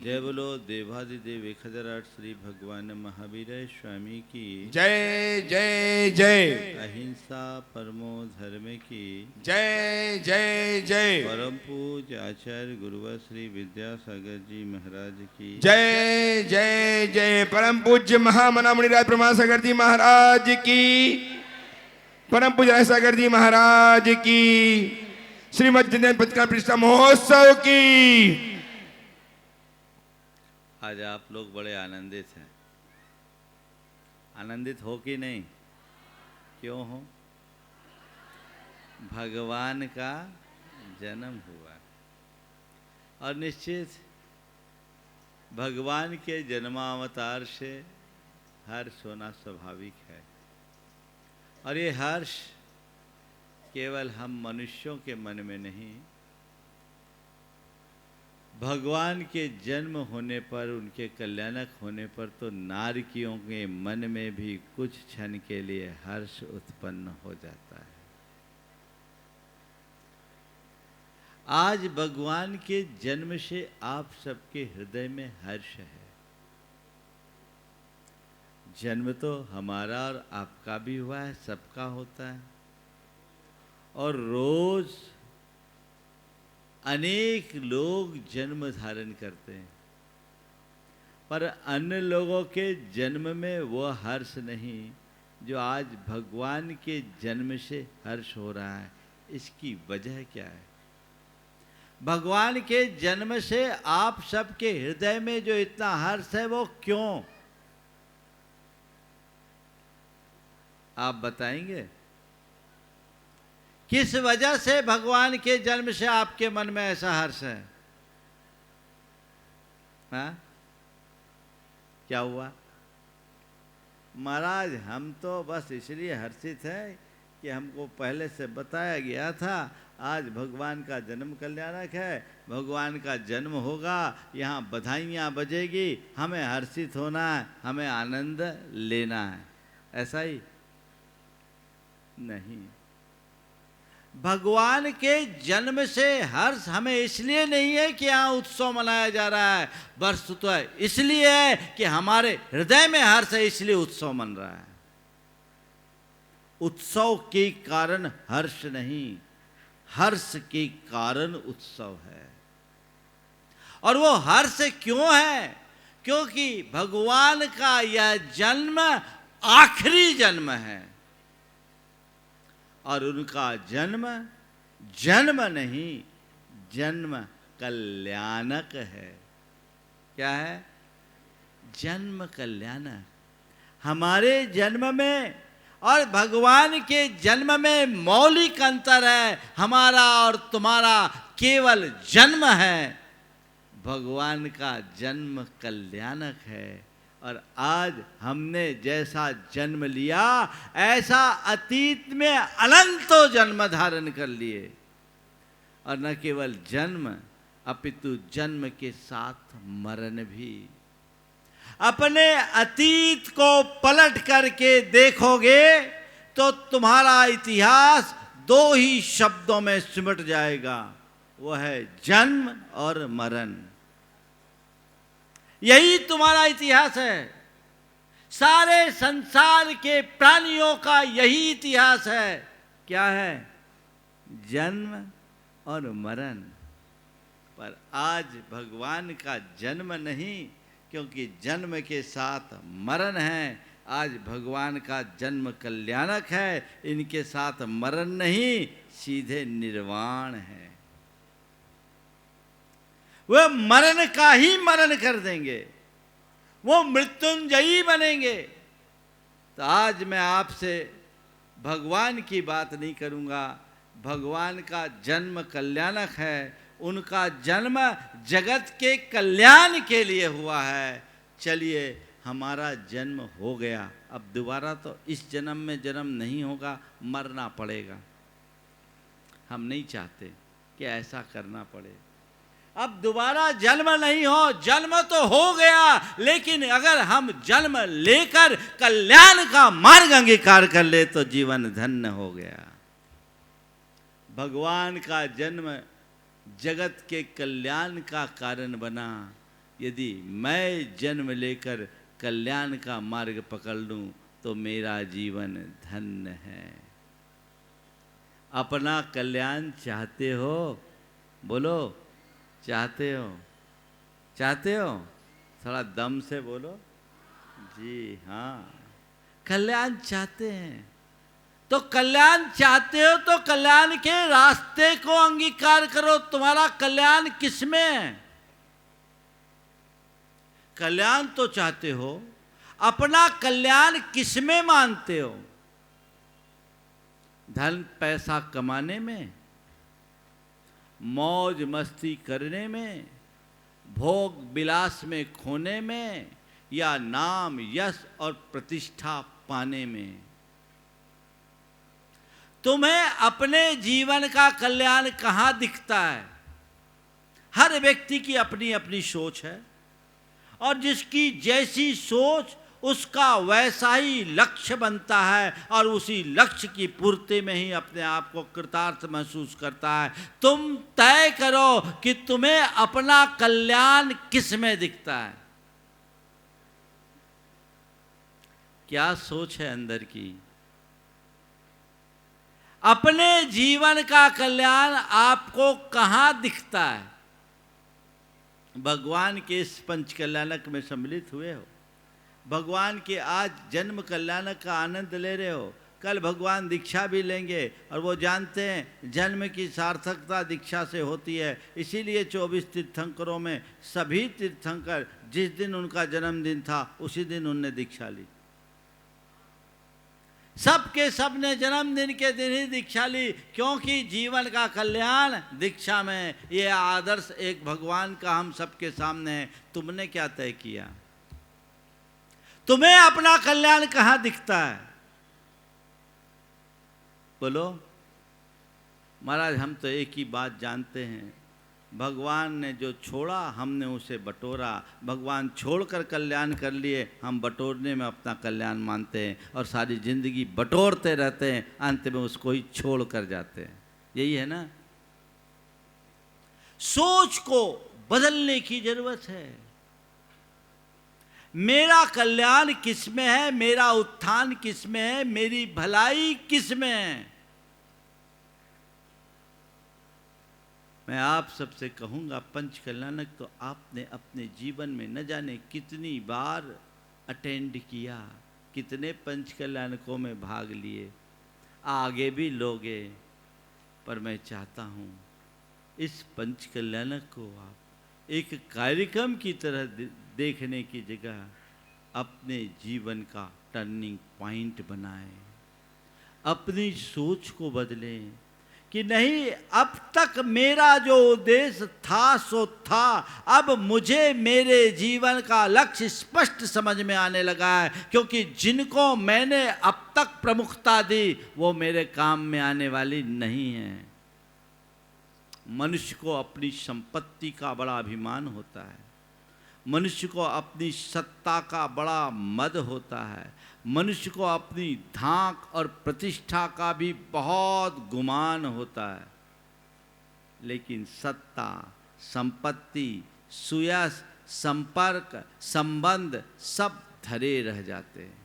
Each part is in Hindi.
जय बोलो देवादिदेव 1008 श्री भगवान महावीर स्वामी की जय जय जय। अहिंसा परमो धर्म की जय जय जय। परम पूज्य आचार्य गुरुवर श्री विद्यासागर जी महाराज की जय जय जय। परम पूज्य महामना मुनिराज प्रमासागर जी महाराज की, परम पूज्य सागर जी महाराज की, श्रीमद जिनेन्द्र पत्रिका प्रतिष्ठा महोत्सव की। आज आप लोग बड़े आनंदित हैं। आनंदित हो कि नहीं? क्यों हो? भगवान का जन्म हुआ और निश्चित भगवान के जन्मावतार से हर्ष होना स्वाभाविक है। और ये हर्ष केवल हम मनुष्यों के मन में नहीं, भगवान के जन्म होने पर, उनके कल्याणक होने पर तो नारकियों के मन में भी कुछ क्षण के लिए हर्ष उत्पन्न हो जाता है। आज भगवान के जन्म से आप सबके हृदय में हर्ष है। जन्म तो हमारा और आपका भी हुआ है, सबका होता है। और रोज अनेक लोग जन्म धारण करते हैं, पर अन्य लोगों के जन्म में वो हर्ष नहीं जो आज भगवान के जन्म से हर्ष हो रहा है। इसकी वजह क्या है? भगवान के जन्म से आप सबके हृदय में जो इतना हर्ष है वो क्यों? आप बताएंगे? किस वजह से भगवान के जन्म से आपके मन में ऐसा हर्ष है? हाँ? क्या हुआ? महाराज हम तो बस इसलिए हर्षित हैं कि हमको पहले से बताया गया था आज भगवान का जन्म कल्याणक है, भगवान का जन्म होगा, यहाँ बधाइयाँ बजेगी, हमें हर्षित होना है, हमें आनंद लेना है। ऐसा ही नहीं। भगवान के जन्म से हर्ष हमें इसलिए नहीं है कि यहाँ उत्सव मनाया जा रहा है, वर्ष तो है इसलिए है कि हमारे हृदय में हर्ष है, इसलिए उत्सव मन रहा है। उत्सव के कारण हर्ष नहीं, हर्ष के कारण उत्सव है। और वो हर्ष क्यों है? क्योंकि भगवान का यह जन्म आखिरी जन्म है और उनका जन्म जन्म नहीं, जन्म कल्याणक है। क्या है? जन्म कल्याणक। हमारे जन्म में और भगवान के जन्म में मौलिक अंतर है। हमारा और तुम्हारा केवल जन्म है, भगवान का जन्म कल्याणक है। और आज हमने जैसा जन्म लिया ऐसा अतीत में अनंतों जन्म धारण कर लिए। और न केवल जन्म अपितु जन्म के साथ मरण भी। अपने अतीत को पलट करके देखोगे तो तुम्हारा इतिहास दो ही शब्दों में सिमट जाएगा, वो है जन्म और मरण। यही तुम्हारा इतिहास है। सारे संसार के प्राणियों का यही इतिहास है। क्या है? जन्म और मरण। पर आज भगवान का जन्म नहीं, क्योंकि जन्म के साथ मरण है। आज भगवान का जन्म कल्याणक है, इनके साथ मरण नहीं, सीधे निर्वाण है। वह मरण का ही मरण कर देंगे, वो मृत्युंजयी बनेंगे। तो आज मैं आपसे भगवान की बात नहीं करूंगा। भगवान का जन्म कल्याणक है, उनका जन्म जगत के कल्याण के लिए हुआ है। चलिए, हमारा जन्म हो गया, अब दोबारा तो इस जन्म में जन्म नहीं होगा, मरना पड़ेगा। हम नहीं चाहते कि ऐसा करना पड़े। अब दोबारा जन्म नहीं हो, जन्म तो हो गया, लेकिन अगर हम जन्म लेकर कल्याण का मार्ग अंगीकार कर ले तो जीवन धन्य हो गया। भगवान का जन्म जगत के कल्याण का कारण बना, यदि मैं जन्म लेकर कल्याण का मार्ग पकड़ लूं तो मेरा जीवन धन्य है। अपना कल्याण चाहते हो? बोलो, चाहते हो? चाहते हो? थोड़ा दम से बोलो। जी हाँ, कल्याण चाहते हैं। तो कल्याण चाहते हो तो कल्याण के रास्ते को अंगीकार करो। तुम्हारा कल्याण किसमें है? कल्याण तो चाहते हो, अपना कल्याण किसमें मानते हो? धन पैसा कमाने में, मौज मस्ती करने में, भोग विलास में खोने में, या नाम यश और प्रतिष्ठा पाने में? तुम्हें अपने जीवन का कल्याण कहाँ दिखता है? हर व्यक्ति की अपनी अपनी सोच है और जिसकी जैसी सोच उसका वैसा ही लक्ष्य बनता है और उसी लक्ष्य की पूर्ति में ही अपने आप को कृतार्थ महसूस करता है। तुम तय करो कि तुम्हें अपना कल्याण किस में दिखता है। क्या सोच है अंदर की? अपने जीवन का कल्याण आपको कहाँ दिखता है? भगवान के इस पंच कल्याणक में सम्मिलित हुए हो, भगवान के आज जन्म कल्याणक का आनंद ले रहे हो। कल भगवान दीक्षा भी लेंगे और वो जानते हैं जन्म की सार्थकता दीक्षा से होती है। इसीलिए 24 तीर्थंकरों में सभी तीर्थंकर जिस दिन उनका जन्मदिन था उसी दिन उनने दीक्षा ली। सबके सब ने जन्मदिन के दिन ही दीक्षा ली, क्योंकि जीवन का कल्याण दीक्षा में। ये आदर्श एक भगवान का हम सबके सामने है। तुमने क्या तय किया? तुम्हें अपना कल्याण कहाँ दिखता है? बोलो। महाराज हम तो एक ही बात जानते हैं, भगवान ने जो छोड़ा हमने उसे बटोरा। भगवान छोड़कर कल्याण कर लिए, हम बटोरने में अपना कल्याण मानते हैं और सारी जिंदगी बटोरते रहते हैं, अंत में उसको ही छोड़ कर जाते हैं। यही है ना? सोच को बदलने की जरूरत है। मेरा कल्याण किसमें है? मेरा उत्थान किसमें है? मेरी भलाई किसमें है? मैं आप सबसे कहूँगा, पंच कल्याणक तो आपने अपने जीवन में न जाने कितनी बार अटेंड किया, कितने पंच कल्याणकों में भाग लिए, आगे भी लोगे। पर मैं चाहता हूँ इस पंच कल्याणक को आप एक कार्यक्रम की तरह देखने की जगह अपने जीवन का टर्निंग पॉइंट बनाएं। अपनी सोच को बदलें कि नहीं, अब तक मेरा जो उद्देश्य था सो था, अब मुझे मेरे जीवन का लक्ष्य स्पष्ट समझ में आने लगा है, क्योंकि जिनको मैंने अब तक प्रमुखता दी वो मेरे काम में आने वाली नहीं है। मनुष्य को अपनी संपत्ति का बड़ा अभिमान होता है, मनुष्य को अपनी सत्ता का बड़ा मद होता है, मनुष्य को अपनी धाक और प्रतिष्ठा का भी बहुत गुमान होता है। लेकिन सत्ता, संपत्ति, सुयश, संपर्क, संबंध सब धरे रह जाते हैं।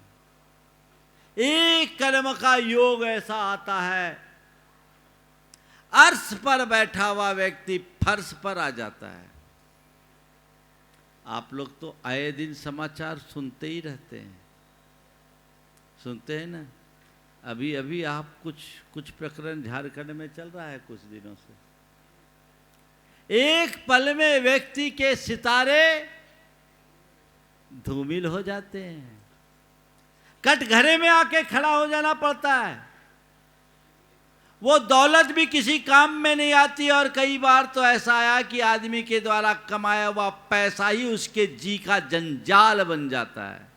एक कर्म का योग ऐसा आता है, अर्श पर बैठा हुआ व्यक्ति फर्श पर आ जाता है। आप लोग तो आए दिन समाचार सुनते ही रहते हैं, सुनते हैं ना? अभी अभी आप कुछ प्रकरण झारखंड में चल रहा है कुछ दिनों से। एक पल में व्यक्ति के सितारे धूमिल हो जाते हैं, कटघरे में आके खड़ा हो जाना पड़ता है। वो दौलत भी किसी काम में नहीं आती, और कई बार तो ऐसा आया कि आदमी के द्वारा कमाया हुआ पैसा ही उसके जी का जंजाल बन जाता है।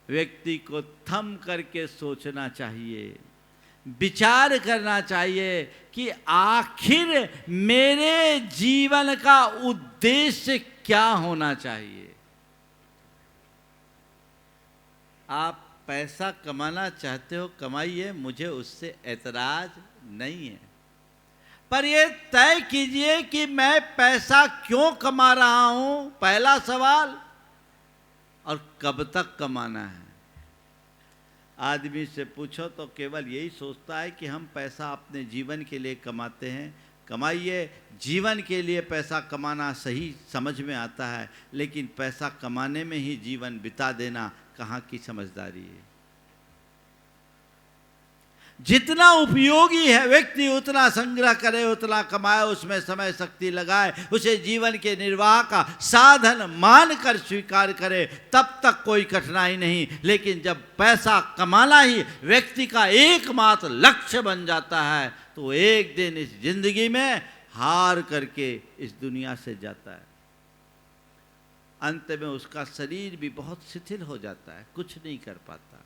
व्यक्ति को थम करके सोचना चाहिए, विचार करना चाहिए कि आखिर मेरे जीवन का उद्देश्य क्या होना चाहिए। आप पैसा कमाना चाहते हो, कमाइए, मुझे उससे ऐतराज नहीं है। पर ये तय कीजिए कि मैं पैसा क्यों कमा रहा हूं, पहला सवाल, और कब तक कमाना है। आदमी से पूछो तो केवल यही सोचता है कि हम पैसा अपने जीवन के लिए कमाते हैं। कमाइए, जीवन के लिए पैसा कमाना सही समझ में आता है, लेकिन पैसा कमाने में ही जीवन बिता देना कहाँ की समझदारी है। जितना उपयोगी है व्यक्ति उतना संग्रह करे, उतना कमाए, उसमें समय शक्ति लगाए, उसे जीवन के निर्वाह का साधन मानकर स्वीकार करे, तब तक कोई कठिनाई नहीं। लेकिन जब पैसा कमाना ही व्यक्ति का एकमात्र लक्ष्य बन जाता है तो एक दिन इस जिंदगी में हार करके इस दुनिया से जाता है। अंत में उसका शरीर भी बहुत शिथिल हो जाता है, कुछ नहीं कर पाता।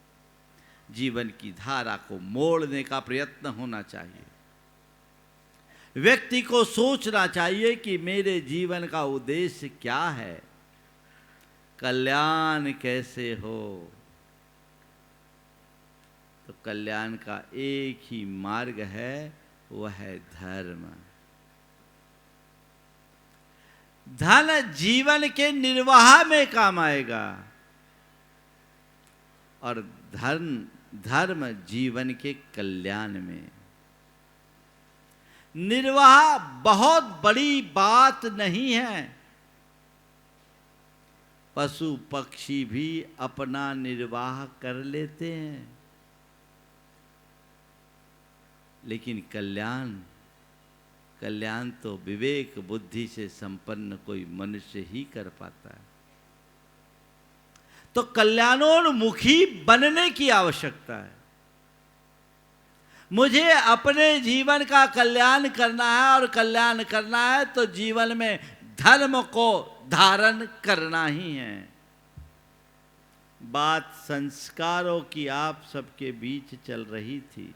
जीवन की धारा को मोड़ने का प्रयत्न होना चाहिए। व्यक्ति को सोचना चाहिए कि मेरे जीवन का उद्देश्य क्या है, कल्याण कैसे हो। तो कल्याण का एक ही मार्ग है, वह है धर्म। धन जीवन के निर्वाह में काम आएगा और धर्म जीवन के कल्याण में। निर्वाह बहुत बड़ी बात नहीं है। पशु पक्षी भी अपना निर्वाह कर लेते हैं, लेकिन कल्याण तो विवेक बुद्धि से संपन्न कोई मनुष्य ही कर पाता है। तो कल्याणोन्मुखी बनने की आवश्यकता है। मुझे अपने जीवन का कल्याण करना है, और कल्याण करना है तो जीवन में धर्म को धारण करना ही है। बात संस्कारों की आप सबके बीच चल रही थी।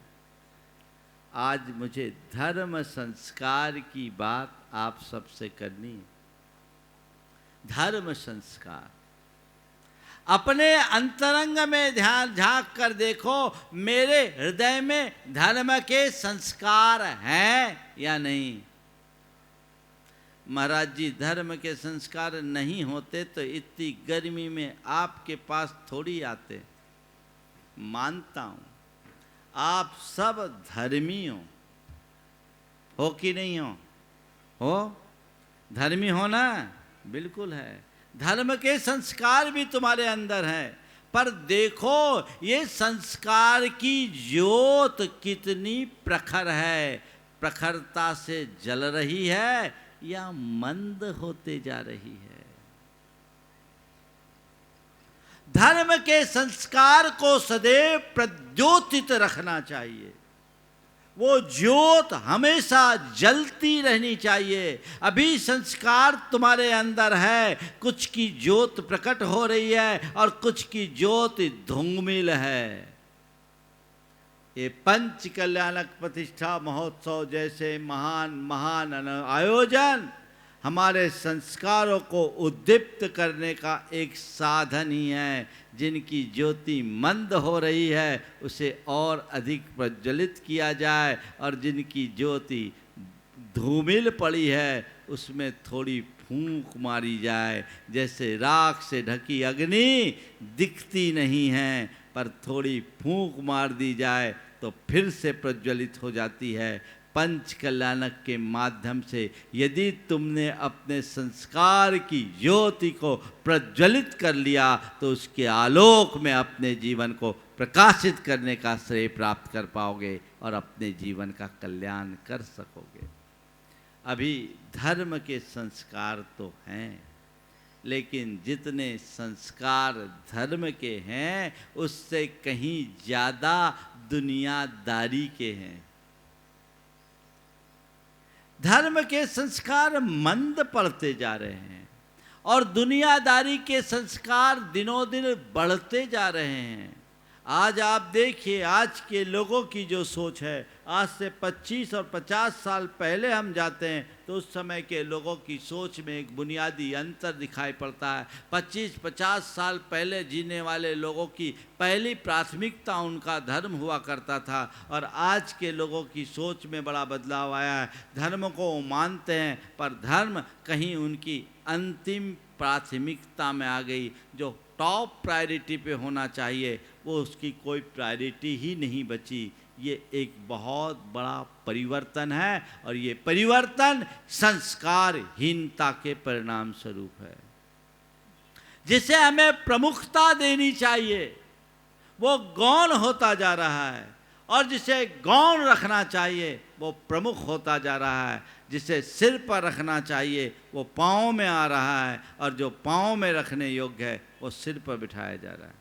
आज मुझे धर्म संस्कार की बात आप सबसे करनी है। धर्म संस्कार, अपने अंतरंग में ध्यान झांक कर देखो, मेरे हृदय में धर्म के संस्कार हैं या नहीं। महाराज जी, धर्म के संस्कार नहीं होते तो इतनी गर्मी में आपके पास थोड़ी आते। मानता हूं आप सब धर्मी हो कि नहीं हो धर्मी हो ना? बिल्कुल है। धर्म के संस्कार भी तुम्हारे अंदर हैं, पर देखो ये संस्कार की ज्योत कितनी प्रखर है। प्रखरता से जल रही है या मंद होते जा रही है। धर्म के संस्कार को सदैव प्रज्योतित रखना चाहिए। वो ज्योत हमेशा जलती रहनी चाहिए। अभी संस्कार तुम्हारे अंदर है, कुछ की ज्योत प्रकट हो रही है और कुछ की ज्योत धूमिल है। ये पंच कल्याणक प्रतिष्ठा महोत्सव जैसे महान आयोजन हमारे संस्कारों को उद्दीप्त करने का एक साधन ही है। जिनकी ज्योति मंद हो रही है उसे और अधिक प्रज्वलित किया जाए, और जिनकी ज्योति धूमिल पड़ी है उसमें थोड़ी फूंक मारी जाए। जैसे राख से ढकी अग्नि दिखती नहीं है, पर थोड़ी फूंक मार दी जाए तो फिर से प्रज्वलित हो जाती है। पंच कल्याणक के माध्यम से यदि तुमने अपने संस्कार की ज्योति को प्रज्वलित कर लिया तो उसके आलोक में अपने जीवन को प्रकाशित करने का श्रेय प्राप्त कर पाओगे और अपने जीवन का कल्याण कर सकोगे। अभी धर्म के संस्कार तो हैं, लेकिन जितने संस्कार धर्म के हैं उससे कहीं ज़्यादा दुनियादारी के हैं। धर्म के संस्कार मंद पड़ते जा रहे हैं और दुनियादारी के संस्कार दिनों दिन बढ़ते जा रहे हैं। आज आप देखिए, आज के लोगों की जो सोच है, आज से 25 और 50 साल पहले हम जाते हैं तो उस समय के लोगों की सोच में एक बुनियादी अंतर दिखाई पड़ता है। 25-50 साल पहले जीने वाले लोगों की पहली प्राथमिकता उनका धर्म हुआ करता था, और आज के लोगों की सोच में बड़ा बदलाव आया है। धर्म को वो मानते हैं, पर धर्म कहीं उनकी अंतिम प्राथमिकता में आ गई। जो टॉप प्रायोरिटी पे होना चाहिए वो उसकी कोई प्रायोरिटी ही नहीं बची। ये एक बहुत बड़ा परिवर्तन है, और ये परिवर्तन संस्कारहीनता के परिणाम स्वरूप है। जिसे हमें प्रमुखता देनी चाहिए वो गौण होता जा रहा है, और जिसे गौण रखना चाहिए वो प्रमुख होता जा रहा है। जिसे सिर पर रखना चाहिए वो पाँव में आ रहा है, और जो पाँव में रखने योग्य है वो सिर पर बिठाया जा रहा है।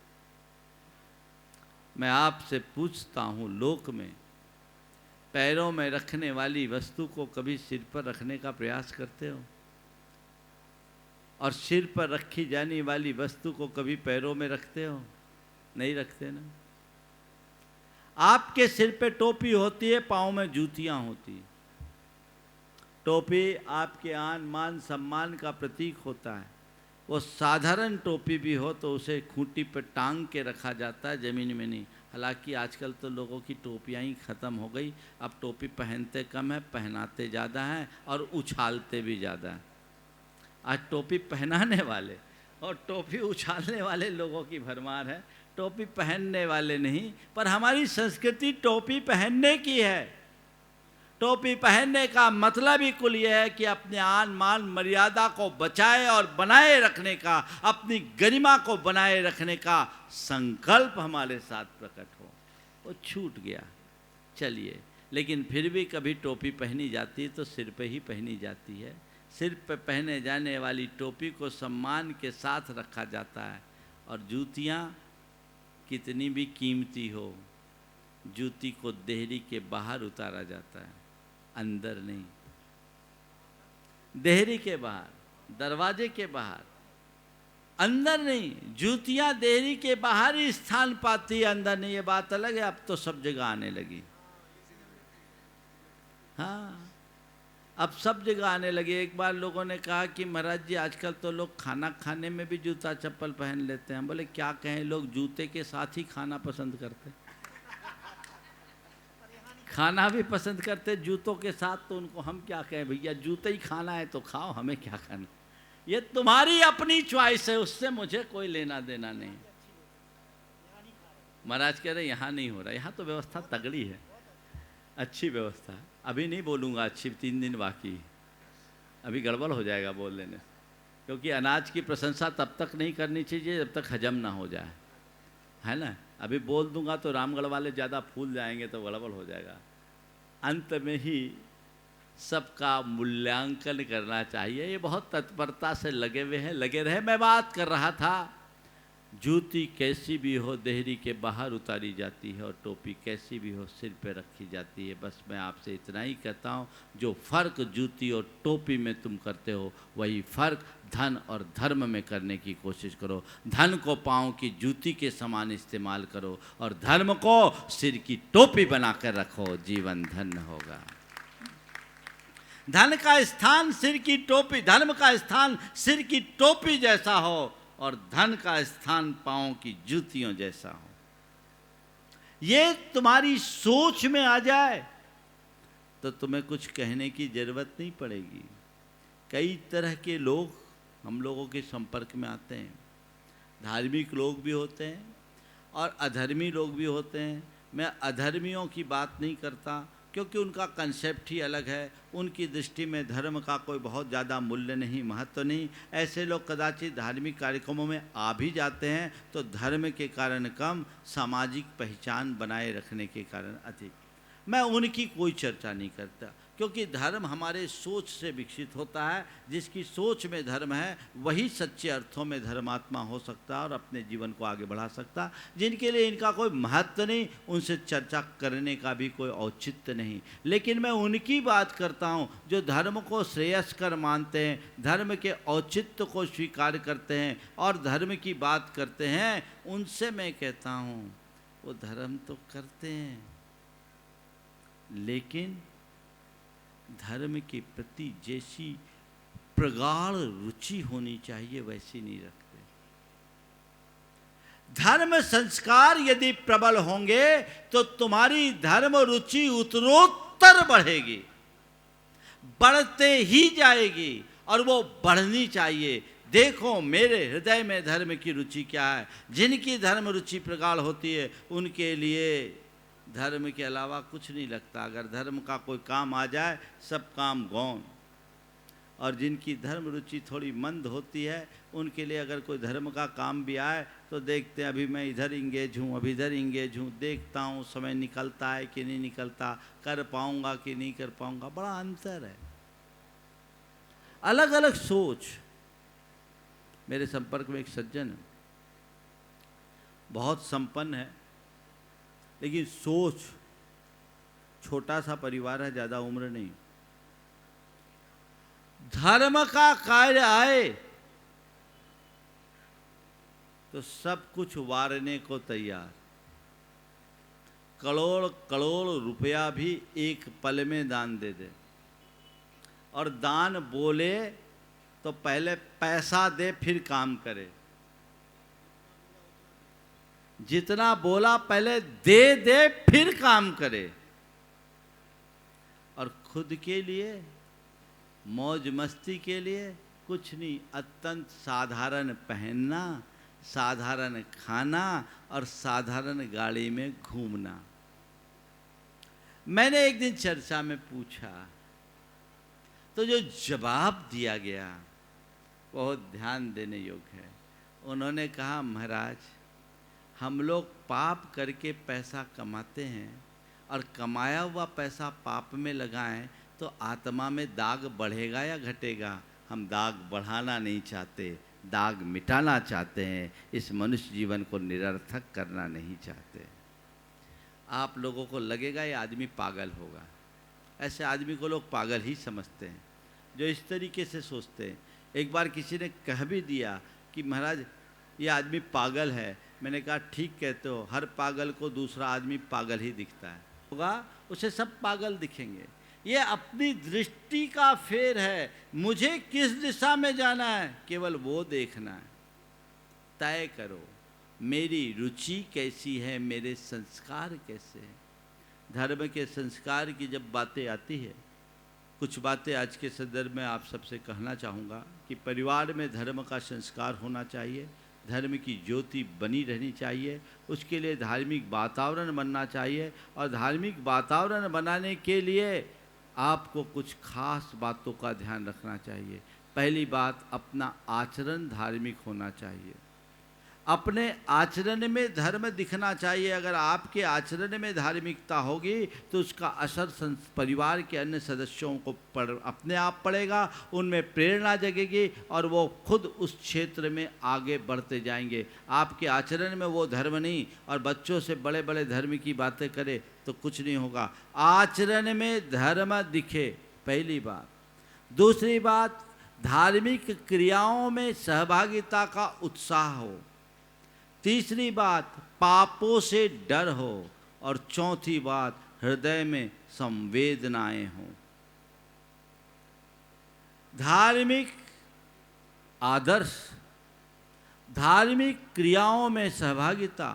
मैं आपसे पूछता हूँ, लोक में पैरों में रखने वाली वस्तु को कभी सिर पर रखने का प्रयास करते हो? और सिर पर रखी जाने वाली वस्तु को कभी पैरों में रखते हो? नहीं रखते ना। आपके सिर पे टोपी होती है, पाँव में जूतियाँ होती हैं। टोपी आपके आन मान सम्मान का प्रतीक होता है। वो साधारण टोपी भी हो तो उसे खूंटी पर टांग के रखा जाता है, ज़मीन में नहीं। हालांकि आजकल तो लोगों की टोपियाँ ही ख़त्म हो गई। अब टोपी पहनते कम है, पहनाते ज़्यादा हैं और उछालते भी ज़्यादा हैं। आज टोपी पहनाने वाले और टोपी उछालने वाले लोगों की भरमार है, टोपी पहनने वाले नहीं। पर हमारी संस्कृति टोपी पहनने की है। टोपी पहनने का मतलब ही कुल यह है कि अपने आन मान मर्यादा को बचाए और बनाए रखने का, अपनी गरिमा को बनाए रखने का संकल्प हमारे साथ प्रकट हो। वो छूट गया, चलिए, लेकिन फिर भी कभी टोपी पहनी जाती है तो सिर पे ही पहनी जाती है। सिर पे पहने जाने वाली टोपी को सम्मान के साथ रखा जाता है। और जूतियाँ कितनी भी कीमती हो, जूती को देहरी के बाहर उतारा जाता है, अंदर नहीं। देहरी के बाहर, दरवाजे के बाहर, अंदर नहीं। जूतियां देहरी के बाहर ही स्थान पाती है, अंदर नहीं। ये बात अलग है, अब तो सब जगह आने लगी। हाँ, अब सब जगह आने लगी। एक बार लोगों ने कहा कि महाराज जी आजकल तो लोग खाना खाने में भी जूता चप्पल पहन लेते हैं। बोले क्या कहें, लोग जूते के साथ ही खाना पसंद करते हैं। खाना भी पसंद करते जूतों के साथ, तो उनको हम क्या कहें भैया, जूते ही खाना है तो खाओ, हमें क्या खाना। ये तुम्हारी अपनी चॉइस है, उससे मुझे कोई लेना देना नहीं। महाराज कह रहे यहाँ नहीं हो रहा, यहाँ तो व्यवस्था तगड़ी है, अच्छी व्यवस्था है। अभी नहीं बोलूँगा अच्छी, 3 दिन बाकी, अभी गड़बड़ हो जाएगा बोल लेने। क्योंकि अनाज की प्रशंसा तब तक नहीं करनी चाहिए जब तक हजम ना हो जाए, है ना। अभी बोल दूंगा तो रामगढ़ वाले ज़्यादा फूल जाएंगे तो गड़बड़ हो जाएगा। अंत में ही सबका मूल्यांकन करना चाहिए। ये बहुत तत्परता से लगे हुए हैं, लगे रहे। मैं बात कर रहा था, जूती कैसी भी हो देहरी के बाहर उतारी जाती है, और टोपी कैसी भी हो सिर पे रखी जाती है। बस मैं आपसे इतना ही कहता हूँ, जो फ़र्क जूती और टोपी में तुम करते हो वही फ़र्क धन और धर्म में करने की कोशिश करो। धन को पाँव की जूती के समान इस्तेमाल करो, और धर्म को सिर की टोपी बनाकर रखो, जीवन धन्य होगा। धन का स्थान सिर की टोपी, धर्म का स्थान सिर की टोपी जैसा हो, और धन का स्थान पाँव की जूतियों जैसा हो। ये तुम्हारी सोच में आ जाए तो तुम्हें कुछ कहने की जरूरत नहीं पड़ेगी। कई तरह के लोग हम लोगों के संपर्क में आते हैं। धार्मिक लोग भी होते हैं और अधर्मी लोग भी होते हैं। मैं अधर्मियों की बात नहीं करता, क्योंकि उनका कंसेप्ट ही अलग है। उनकी दृष्टि में धर्म का कोई बहुत ज़्यादा मूल्य नहीं, महत्व नहीं। ऐसे लोग कदाचित धार्मिक कार्यक्रमों में आ भी जाते हैं तो धर्म के कारण कम, सामाजिक पहचान बनाए रखने के कारण अधिक। मैं उनकी कोई चर्चा नहीं करता, क्योंकि धर्म हमारे सोच से विकसित होता है। जिसकी सोच में धर्म है वही सच्चे अर्थों में धर्मात्मा हो सकता है और अपने जीवन को आगे बढ़ा सकता। जिनके लिए इनका कोई महत्व नहीं, उनसे चर्चा करने का भी कोई औचित्य नहीं। लेकिन मैं उनकी बात करता हूँ जो धर्म को श्रेयस्कर मानते हैं, धर्म के औचित्य को स्वीकार करते हैं और धर्म की बात करते हैं। उनसे मैं कहता हूँ वो धर्म तो करते हैं, लेकिन धर्म के प्रति जैसी प्रगाढ़ रुचि होनी चाहिए वैसी नहीं रखते। धर्म संस्कार यदि प्रबल होंगे तो तुम्हारी धर्म रुचि उत्तरोत्तर बढ़ेगी, बढ़ते ही जाएगी, और वो बढ़नी चाहिए। देखो मेरे हृदय में धर्म की रुचि क्या है। जिनकी धर्म रुचि प्रगाढ़ होती है उनके लिए धर्म के अलावा कुछ नहीं लगता। अगर धर्म का कोई काम आ जाए सब काम गौण। और जिनकी धर्म रुचि थोड़ी मंद होती है उनके लिए अगर कोई धर्म का काम भी आए तो देखते हैं अभी मैं इधर इंगेज हूँ, अभी इधर इंगेज हूँ, देखता हूँ समय निकलता है कि नहीं निकलता, कर पाऊँगा कि नहीं कर पाऊँगा। बड़ा अंतर है, अलग अलग सोच। मेरे संपर्क में एक सज्जन है, बहुत संपन्न है, लेकिन सोच, छोटा सा परिवार है, ज़्यादा उम्र नहीं। धर्म का कार्य आए तो सब कुछ वारने को तैयार। करोड़ करोड़ रुपया भी एक पल में दान दे दे, और दान बोले तो पहले पैसा दे फिर काम करे। जितना बोला पहले दे दे फिर काम करे। और खुद के लिए, मौज मस्ती के लिए कुछ नहीं, अत्यंत साधारण पहनना, साधारण खाना और साधारण गाड़ी में घूमना। मैंने एक दिन चर्चा में पूछा तो जो जवाब दिया गया बहुत ध्यान देने योग्य है। उन्होंने कहा, महाराज हम लोग पाप करके पैसा कमाते हैं और कमाया हुआ पैसा पाप में लगाएं तो आत्मा में दाग बढ़ेगा या घटेगा? हम दाग बढ़ाना नहीं चाहते, दाग मिटाना चाहते हैं। इस मनुष्य जीवन को निरर्थक करना नहीं चाहते। आप लोगों को लगेगा ये आदमी पागल होगा। ऐसे आदमी को लोग पागल ही समझते हैं जो इस तरीके से सोचते हैं। एक बार किसी ने कह भी दिया कि महाराज ये आदमी पागल है। मैंने कहा ठीक कहते हो, हर पागल को दूसरा आदमी पागल ही दिखता है, होगा उसे सब पागल दिखेंगे। ये अपनी दृष्टि का फेर है। मुझे किस दिशा में जाना है केवल वो देखना है। तय करो मेरी रुचि कैसी है, मेरे संस्कार कैसे हैं। धर्म के संस्कार की जब बातें आती है, कुछ बातें आज के संदर्भ में आप सबसे कहना चाहूँगा कि परिवार में धर्म का संस्कार होना चाहिए, धर्म की ज्योति बनी रहनी चाहिए, उसके लिए धार्मिक वातावरण बनना चाहिए। और धार्मिक वातावरण बनाने के लिए आपको कुछ खास बातों का ध्यान रखना चाहिए। पहली बात, अपना आचरण धार्मिक होना चाहिए। अपने आचरण में धर्म दिखना चाहिए। अगर आपके आचरण में धार्मिकता होगी तो उसका असर परिवार के अन्य सदस्यों को अपने आप पड़ेगा, उनमें प्रेरणा जगेगी और वो खुद उस क्षेत्र में आगे बढ़ते जाएंगे। आपके आचरण में वो धर्म नहीं और बच्चों से बड़े बड़े धर्म की बातें करे तो कुछ नहीं होगा। आचरण में धर्म दिखे, पहली बात। दूसरी बात, धार्मिक क्रियाओं में सहभागिता का उत्साह हो। तीसरी बात, पापों से डर हो। और चौथी बात, हृदय में संवेदनाएं हों। धार्मिक आदर्श, धार्मिक क्रियाओं में सहभागिता,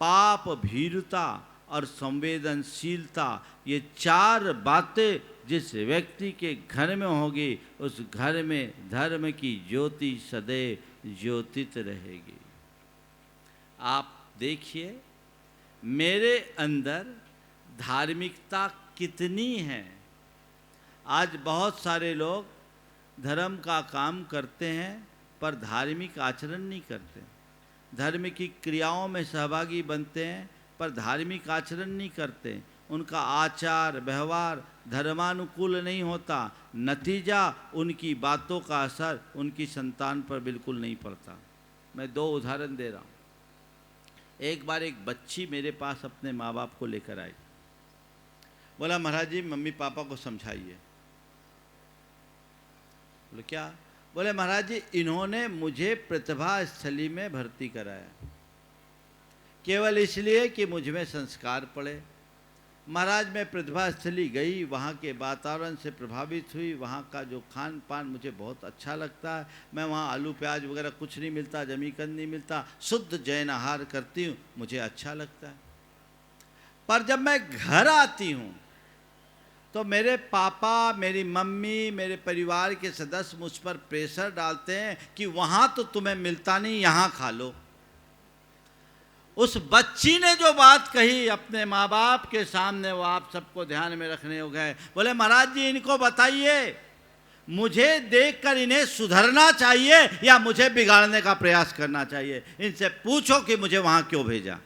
पाप भीरुता और संवेदनशीलता, ये चार बातें जिस व्यक्ति के घर में होगी उस घर में धर्म की ज्योति सदैव ज्योतित रहेगी। आप देखिए मेरे अंदर धार्मिकता कितनी है। आज बहुत सारे लोग धर्म का काम करते हैं पर धार्मिक आचरण नहीं करते। धर्म की क्रियाओं में सहभागी बनते हैं पर धार्मिक आचरण नहीं करते। उनका आचार व्यवहार धर्मानुकूल नहीं होता। नतीजा, उनकी बातों का असर उनकी संतान पर बिल्कुल नहीं पड़ता। मैं दो उदाहरण दे रहा हूँ। एक बार एक बच्ची मेरे पास अपने माँ बाप को लेकर आई। बोला, महाराज जी मम्मी पापा को समझाइए। बोले क्या? बोले, महाराज जी इन्होंने मुझे प्रतिभा स्थली में भर्ती कराया। केवल इसलिए कि मुझ में संस्कार पड़े। महाराज मैं प्रतिभा स्थली गई, वहाँ के वातावरण से प्रभावित हुई, वहाँ का जो खान पान मुझे बहुत अच्छा लगता है। मैं वहाँ आलू प्याज वगैरह कुछ नहीं मिलता, जमीकंद नहीं मिलता, शुद्ध जैन आहार करती हूँ, मुझे अच्छा लगता है। पर जब मैं घर आती हूँ तो मेरे पापा, मेरी मम्मी, मेरे परिवार के सदस्य मुझ पर प्रेशर डालते हैं कि वहाँ तो तुम्हें मिलता नहीं, यहाँ खा लो। उस बच्ची ने जो बात कही अपने माँ बाप के सामने, वो आप सबको ध्यान में रखने हो गए। बोले महाराज जी इनको बताइए, मुझे देखकर इन्हें सुधरना चाहिए या मुझे बिगाड़ने का प्रयास करना चाहिए? इनसे पूछो कि मुझे वहां क्यों भेजा।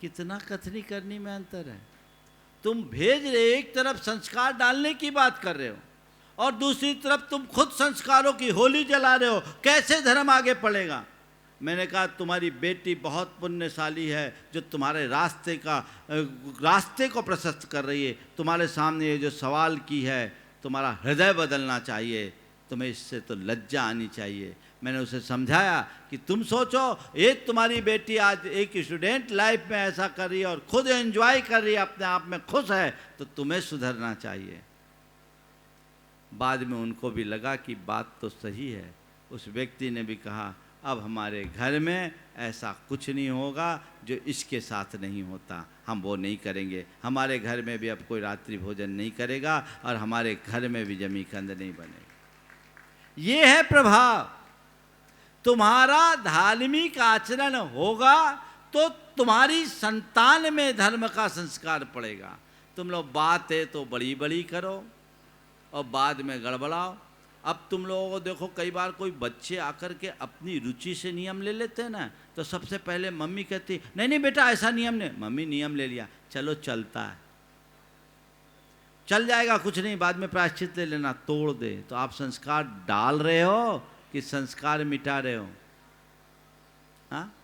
कितना कथनी करनी में अंतर है। तुम भेज रहे, एक तरफ संस्कार डालने की बात कर रहे हो और दूसरी तरफ तुम खुद संस्कारों की होली जला रहे हो। कैसे धर्म आगे पड़ेगा? मैंने कहा तुम्हारी बेटी बहुत पुण्यशाली है जो तुम्हारे रास्ते को प्रशस्त कर रही है। तुम्हारे सामने ये जो सवाल की है, तुम्हारा हृदय बदलना चाहिए, तुम्हें इससे तो लज्जा आनी चाहिए। मैंने उसे समझाया कि तुम सोचो, एक तुम्हारी बेटी आज एक स्टूडेंट लाइफ में ऐसा कर रही है और खुद एंजॉय कर रही है, अपने आप में खुश है, तो तुम्हें सुधरना चाहिए। बाद में उनको भी लगा कि बात तो सही है। उस व्यक्ति ने भी कहा अब हमारे घर में ऐसा कुछ नहीं होगा जो इसके साथ नहीं होता, हम वो नहीं करेंगे। हमारे घर में भी अब कोई रात्रि भोजन नहीं करेगा और हमारे घर में भी जमीकंद नहीं बनेगा। ये है प्रभाव। तुम्हारा धार्मिक आचरण होगा तो तुम्हारी संतान में धर्म का संस्कार पड़ेगा। तुम लोग बात है तो बड़ी बड़ी करो और बाद में गड़बड़ाओ। अब तुम लोगों को देखो, कई बार कोई बच्चे आकर के अपनी रुचि से नियम ले लेते हैं ना, तो सबसे पहले मम्मी कहती नहीं नहीं बेटा ऐसा नियम नहीं। मम्मी नियम ले लिया, चलो चलता है, चल जाएगा, कुछ नहीं, बाद में प्रायश्चित ले लेना, तोड़ दे। तो आप संस्कार डाल रहे हो कि संस्कार मिटा रहे हो? हाँ,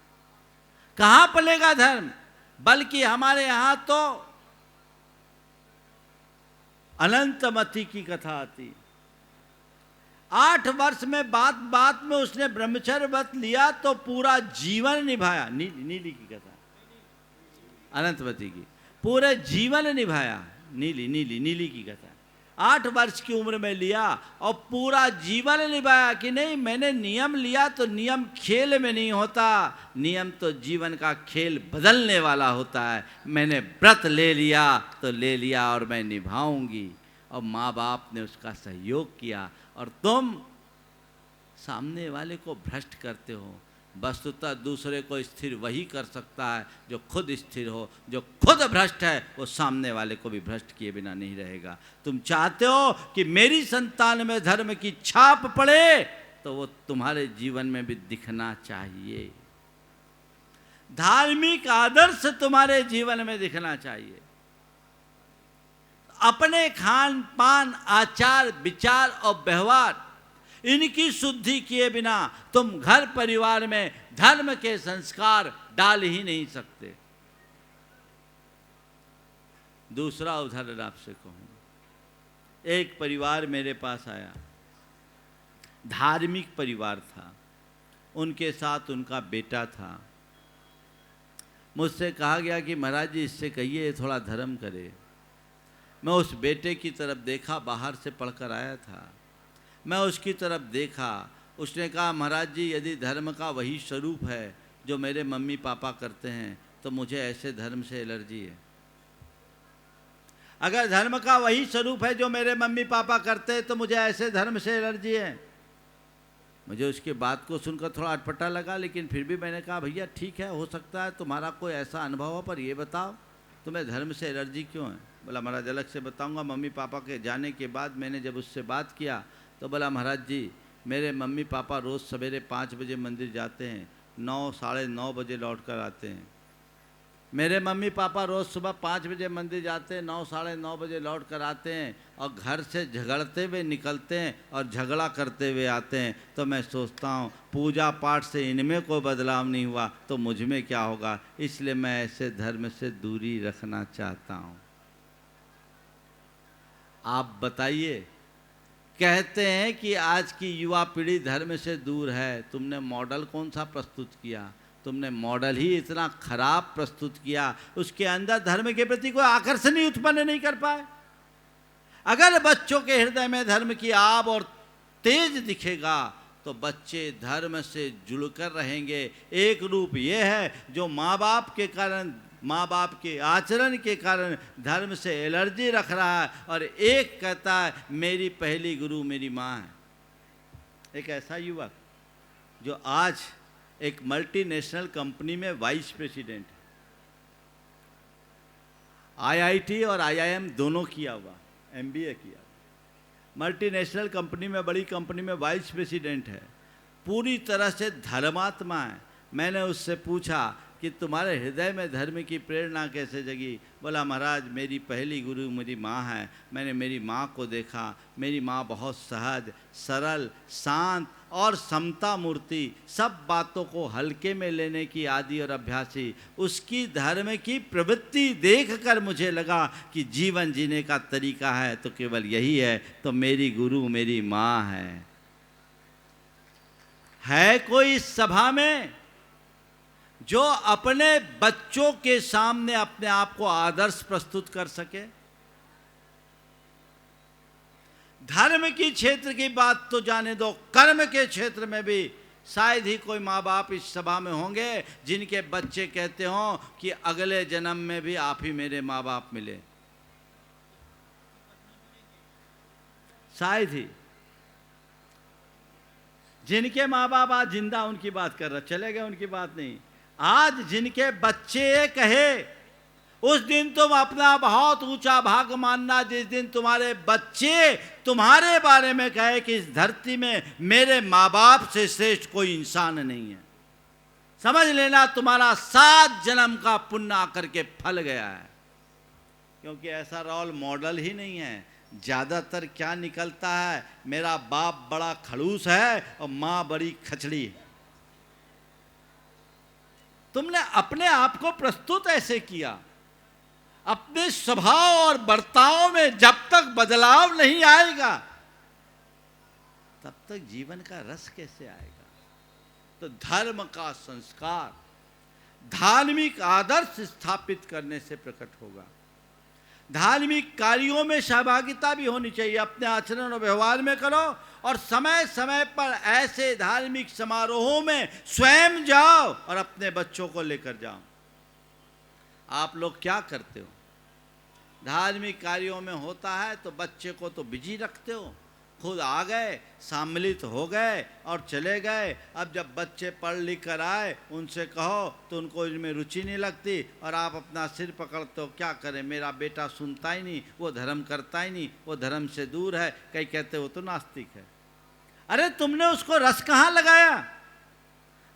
कहाँ पलेगा धर्म? बल्कि हमारे यहाँ तो अनंतमति की कथा आती। 8 वर्ष में बात में उसने ब्रह्मचर्य व्रत लिया तो पूरा जीवन निभाया। नीली की कथा, अनंतमति की, पूरे जीवन निभाया। नीली की कथा 8 वर्ष की उम्र में लिया और पूरा जीवन निभाया कि नहीं, मैंने नियम लिया तो नियम खेल में नहीं होता, नियम तो जीवन का खेल बदलने वाला होता है। मैंने व्रत ले लिया तो ले लिया और मैं निभाऊंगी। और माँ बाप ने उसका सहयोग किया और तुम सामने वाले को भ्रष्ट करते हो। वस्तुतः दूसरे को स्थिर वही कर सकता है जो खुद स्थिर हो। जो खुद भ्रष्ट है वो सामने वाले को भी भ्रष्ट किए बिना नहीं रहेगा। तुम चाहते हो कि मेरी संतान में धर्म की छाप पड़े तो वो तुम्हारे जीवन में भी दिखना चाहिए। धार्मिक आदर्श तुम्हारे जीवन में दिखना चाहिए। अपने खान पान, आचार विचार और व्यवहार इनकी शुद्धि किए बिना तुम घर परिवार में धर्म के संस्कार डाल ही नहीं सकते। दूसरा उदाहरण आपसे कहूं, एक परिवार मेरे पास आया, धार्मिक परिवार था, उनके साथ उनका बेटा था। मुझसे कहा गया कि महाराज जी इससे कहिए थोड़ा धर्म करे। मैं उस बेटे की तरफ देखा, बाहर से पढ़कर आया था, मैं उसकी तरफ देखा। उसने कहा महाराज जी यदि धर्म का वही स्वरूप है जो मेरे मम्मी पापा करते हैं तो मुझे ऐसे धर्म से एलर्जी है। अगर धर्म का वही स्वरूप है जो मेरे मम्मी पापा करते हैं तो मुझे ऐसे धर्म से एलर्जी है। मुझे उसकी बात को सुनकर थोड़ा अटपटा लगा, लेकिन फिर भी मैंने कहा भैया ठीक है, हो सकता है तुम्हारा कोई ऐसा अनुभव हो, पर ये बताओ तुम्हें धर्म से एलर्जी क्यों है? बोला महाराज अलग से बताऊंगा। मम्मी पापा के जाने के बाद मैंने जब उससे बात किया तो बोला महाराज जी मेरे मम्मी पापा रोज़ सवेरे 5 बजे मंदिर जाते हैं, 9 साढ़े 9 बजे लौट कर आते हैं। मेरे मम्मी पापा रोज़ सुबह 5 बजे मंदिर जाते हैं, 9 साढ़े 9 बजे लौट कर आते हैं और घर से झगड़ते हुए निकलते हैं और झगड़ा करते हुए आते हैं। तो मैं सोचता हूँ पूजा पाठ से इनमें कोई बदलाव नहीं हुआ तो मुझ में क्या होगा, इसलिए मैं ऐसे धर्म से दूरी रखना चाहता हूँ। आप बताइए कहते हैं कि आज की युवा पीढ़ी धर्म से दूर है। तुमने मॉडल कौन सा प्रस्तुत किया? तुमने मॉडल ही इतना खराब प्रस्तुत किया, उसके अंदर धर्म के प्रति कोई आकर्षण ही उत्पन्न नहीं कर पाए। अगर बच्चों के हृदय में धर्म की आग और तेज दिखेगा तो बच्चे धर्म से जुड़कर रहेंगे। एक रूप ये है जो माँ बाप के कारण, माँ बाप के आचरण के कारण धर्म से एलर्जी रख रहा है, और एक कहता है मेरी पहली गुरु मेरी माँ है। एक ऐसा युवक जो आज एक मल्टीनेशनल कंपनी में वाइस प्रेसिडेंट है, आईआईटी और आईआईएम दोनों किया हुआ, एमबीए किया, मल्टीनेशनल कंपनी में, बड़ी कंपनी में वाइस प्रेसिडेंट है, पूरी तरह से धर्मात्मा है। मैंने उससे पूछा कि तुम्हारे हृदय में धर्म की प्रेरणा कैसे जगी? बोला महाराज मेरी पहली गुरु मेरी माँ है। मैंने मेरी माँ को देखा, मेरी माँ बहुत सहज, सरल, शांत और समता मूर्ति, सब बातों को हल्के में लेने की आदी और अभ्यासी। उसकी धर्म की प्रवृत्ति देखकर मुझे लगा कि जीवन जीने का तरीका है तो केवल यही है, तो मेरी गुरु मेरी माँ है कोई इस सभा में जो अपने बच्चों के सामने अपने आप को आदर्श प्रस्तुत कर सके? धर्म की क्षेत्र की बात तो जाने दो, कर्म के क्षेत्र में भी शायद ही कोई माँ बाप इस सभा में होंगे जिनके बच्चे कहते हों कि अगले जन्म में भी आप ही मेरे माँ बाप मिले। शायद ही जिनके माँ बाप आज जिंदा, उनकी बात कर रहा, चले गए उनकी बात नहीं। आज जिनके बच्चे कहे, उस दिन तुम अपना बहुत ऊंचा भाग मानना जिस दिन तुम्हारे बच्चे तुम्हारे बारे में कहे कि इस धरती में मेरे माँ बाप से श्रेष्ठ कोई इंसान नहीं है। समझ लेना तुम्हारा 7 जन्म का पुण्य आकर के फल गया है, क्योंकि ऐसा रोल मॉडल ही नहीं है। ज़्यादातर क्या निकलता है, मेरा बाप बड़ा खड़ूस है और माँ बड़ी खचड़ी है। तुमने अपने आप को प्रस्तुत ऐसे किया, अपने स्वभाव और बर्ताव में जब तक बदलाव नहीं आएगा तब तक जीवन का रस कैसे आएगा? तो धर्म का संस्कार धार्मिक आदर्श स्थापित करने से प्रकट होगा। धार्मिक कार्यों में सहभागिता भी होनी चाहिए, अपने आचरण और व्यवहार में करो, और समय समय पर ऐसे धार्मिक समारोहों में स्वयं जाओ और अपने बच्चों को लेकर जाओ। आप लोग क्या करते हो? धार्मिक कार्यों में होता है तो बच्चे को तो बिजी रखते हो, खुद आ गए, सम्मिलित हो गए और चले गए। अब जब बच्चे पढ़ लिख कर आए, उनसे कहो तो उनको इनमें रुचि नहीं लगती, और आप अपना सिर पकड़ते हो, क्या करें, मेरा बेटा सुनता ही नहीं, वो धर्म करता ही नहीं, वो धर्म से दूर है, कई कहते वो तो नास्तिक है। अरे तुमने उसको रस कहाँ लगाया?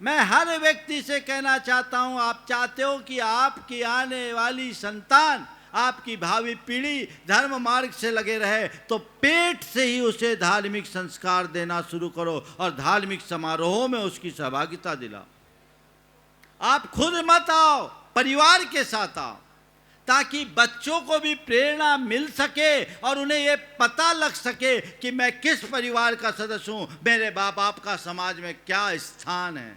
मैं हर व्यक्ति से कहना चाहता हूँ, आप चाहते हो कि आपकी आने वाली संतान, आपकी भावी पीढ़ी धर्म मार्ग से लगे रहे, तो पेट से ही उसे धार्मिक संस्कार देना शुरू करो और धार्मिक समारोहों में उसकी सहभागिता दिलाओ। आप खुद मत आओ, परिवार के साथ आओ, ताकि बच्चों को भी प्रेरणा मिल सके और उन्हें ये पता लग सके कि मैं किस परिवार का सदस्य हूँ, मेरे बाप बाप का समाज में क्या स्थान है।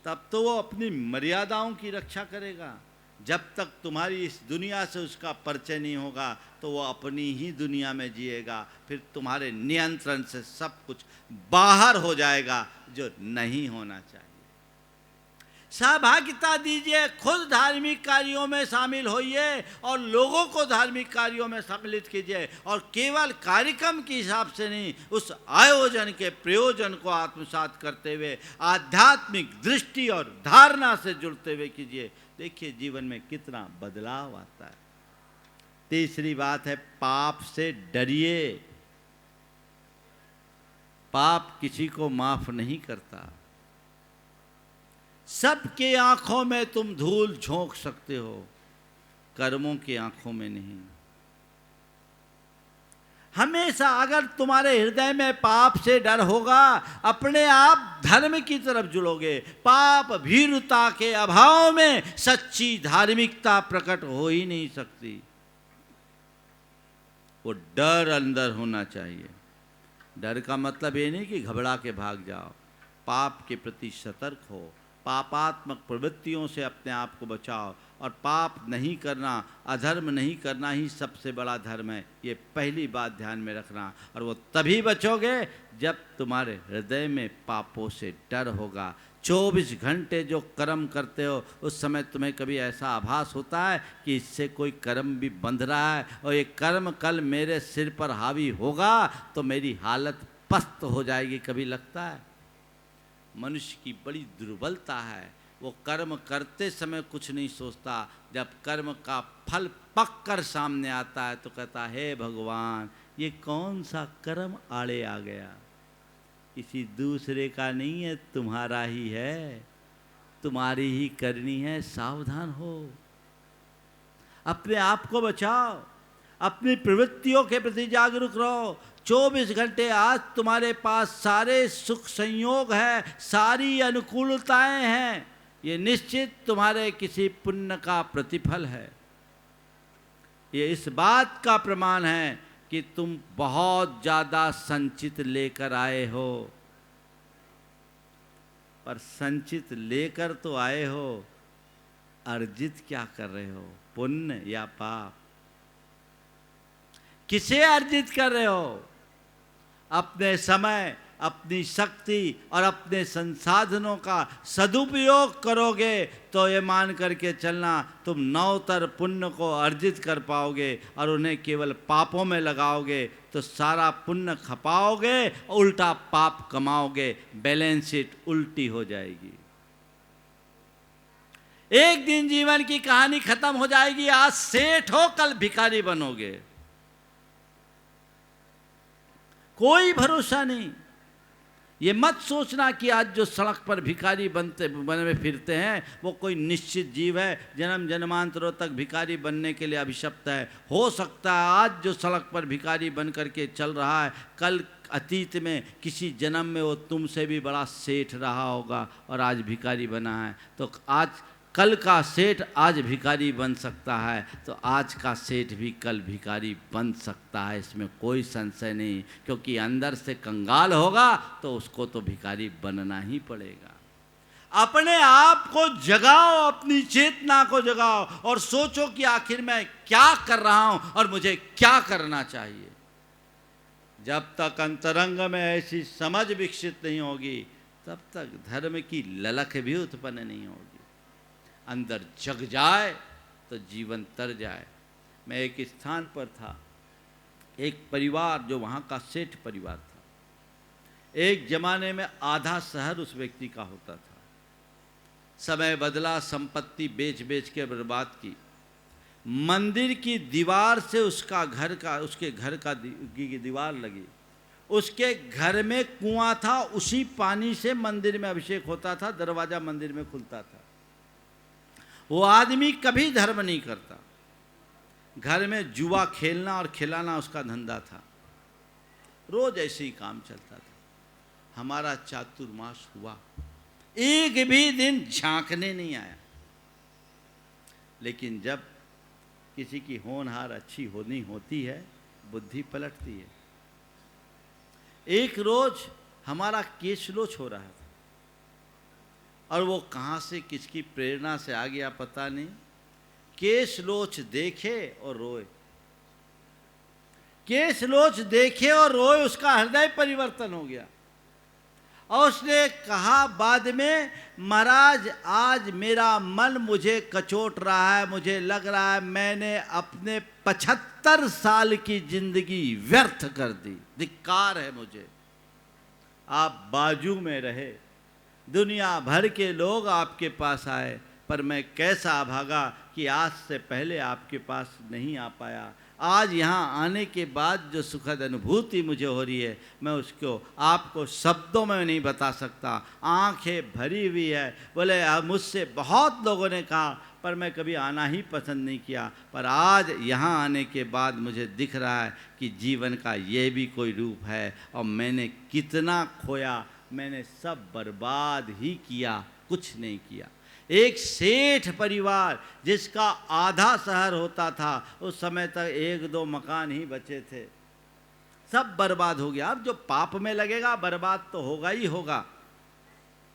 तब तो वो अपनी मर्यादाओं की रक्षा करेगा। जब तक तुम्हारी इस दुनिया से उसका परिचय नहीं होगा तो वो अपनी ही दुनिया में जिएगा, फिर तुम्हारे नियंत्रण से सब कुछ बाहर हो जाएगा जो नहीं होना चाहिए। सहभागिता दीजिए, खुद धार्मिक कार्यों में शामिल होइए और लोगों को धार्मिक कार्यों में सम्मिलित कीजिए, और केवल कार्यक्रम के हिसाब से नहीं, उस आयोजन के प्रयोजन को आत्मसात करते हुए आध्यात्मिक दृष्टि और धारणा से जुड़ते हुए कीजिए। देखिए जीवन में कितना बदलाव आता है। तीसरी बात है, पाप से डरिए। पाप किसी को माफ नहीं करता। सबके आंखों में तुम धूल झोंक सकते हो, कर्मों की आंखों में नहीं। हमेशा अगर तुम्हारे हृदय में पाप से डर होगा, अपने आप धर्म की तरफ जुड़ोगे। पाप भीरुता के अभाव में सच्ची धार्मिकता प्रकट हो ही नहीं सकती। वो डर अंदर होना चाहिए। डर का मतलब ये नहीं कि घबरा के भाग जाओ, पाप के प्रति सतर्क हो, पापात्मक प्रवृत्तियों से अपने आप को बचाओ, और पाप नहीं करना, अधर्म नहीं करना ही सबसे बड़ा धर्म है, ये पहली बात ध्यान में रखना। और वो तभी बचोगे जब तुम्हारे हृदय में पापों से डर होगा। 24 घंटे जो कर्म करते हो उस समय तुम्हें कभी ऐसा आभास होता है कि इससे कोई कर्म भी बंध रहा है और ये कर्म कल मेरे सिर पर हावी होगा तो मेरी हालत पस्त हो जाएगी, कभी लगता है? मनुष्य की बड़ी दुर्बलता है, वो कर्म करते समय कुछ नहीं सोचता, जब कर्म का फल पक कर सामने आता है तो कहता है हे भगवान ये कौन सा कर्म आड़े आ गया, किसी दूसरे का नहीं है, तुम्हारा ही है, तुम्हारी ही करनी है, सावधान हो, अपने आप को बचाओ, अपनी प्रवृत्तियों के प्रति जागरूक रहो। 24 घंटे आज तुम्हारे पास सारे सुख संयोग है, सारी अनुकूलताएं हैं, ये निश्चित तुम्हारे किसी पुण्य का प्रतिफल है। ये इस बात का प्रमाण है कि तुम बहुत ज़्यादा संचित लेकर आए हो, पर संचित लेकर तो आए हो, अर्जित क्या कर रहे हो, पुण्य या पाप? किसे अर्जित कर रहे हो? अपने समय, अपनी शक्ति और अपने संसाधनों का सदुपयोग करोगे तो ये मान करके चलना तुम नवतर पुण्य को अर्जित कर पाओगे, और उन्हें केवल पापों में लगाओगे तो सारा पुण्य खपाओगे, उल्टा पाप कमाओगे, बैलेंस शीट उल्टी हो जाएगी। एक दिन जीवन की कहानी खत्म हो जाएगी, आज सेठ हो कल भिखारी बनोगे, कोई भरोसा नहीं। ये मत सोचना कि आज जो सड़क पर भिखारी बने फिरते हैं वो कोई निश्चित जीव है, जन्म जन्मांतरों तक भिखारी बनने के लिए अभिशप्त है। हो सकता है आज जो सड़क पर भिखारी बन करके चल रहा है, कल अतीत में किसी जन्म में वो तुमसे भी बड़ा सेठ रहा होगा और आज भिखारी बना है। तो आज कल का सेठ आज भिखारी बन सकता है, तो आज का सेठ भी कल भिखारी बन सकता है, इसमें कोई संशय नहीं, क्योंकि अंदर से कंगाल होगा तो उसको तो भिखारी बनना ही पड़ेगा। अपने आप को जगाओ, अपनी चेतना को जगाओ और सोचो कि आखिर मैं क्या कर रहा हूं और मुझे क्या करना चाहिए। जब तक अंतरंग में ऐसी समझ विकसित नहीं होगी तब तक धर्म की ललक भी उत्पन्न नहीं होगी। अंदर जग जाए तो जीवन तर जाए। मैं एक स्थान पर था, एक परिवार जो वहाँ का सेठ परिवार था, एक जमाने में आधा शहर उस व्यक्ति का होता था। समय बदला, संपत्ति बेच बेच के बर्बाद की, मंदिर की दीवार से उसके घर का दीवार लगी, उसके घर में कुआं था, उसी पानी से मंदिर में अभिषेक होता था, दरवाजा मंदिर में खुलता था। वो आदमी कभी धर्म नहीं करता, घर में जुआ खेलना और खिलाना उसका धंधा था, रोज ऐसे ही काम चलता था। हमारा चातुर्मास हुआ, एक भी दिन झांकने नहीं आया, लेकिन जब किसी की होनहार अच्छी होती है, बुद्धि पलटती है। एक रोज हमारा केशलोच हो रहा था, और वो कहाँ से किसकी प्रेरणा से आ गया पता नहीं, केशलोच देखे और रोए, केशलोच देखे और रोए, उसका हृदय परिवर्तन हो गया। और उसने कहा बाद में, महाराज आज मेरा मन मुझे कचोट रहा है, मुझे लग रहा है मैंने अपने 75 साल की जिंदगी व्यर्थ कर दी, धिक्कार है मुझे। आप बाजू में रहे, दुनिया भर के लोग आपके पास आए, पर मैं कैसा अभागा कि आज से पहले आपके पास नहीं आ पाया। आज यहाँ आने के बाद जो सुखद अनुभूति मुझे हो रही है, मैं उसको आपको शब्दों में नहीं बता सकता, आंखें भरी हुई है। बोले मुझसे बहुत लोगों ने कहा, पर मैं कभी आना ही पसंद नहीं किया, पर आज यहाँ आने के बाद मुझे दिख रहा है कि जीवन का ये भी कोई रूप है, और मैंने कितना खोया, मैंने सब बर्बाद ही किया, कुछ नहीं किया। एक सेठ परिवार जिसका आधा शहर होता था, उस समय तक 1-2 मकान ही बचे थे, सब बर्बाद हो गया। अब जो पाप में लगेगा बर्बाद तो होगा ही होगा।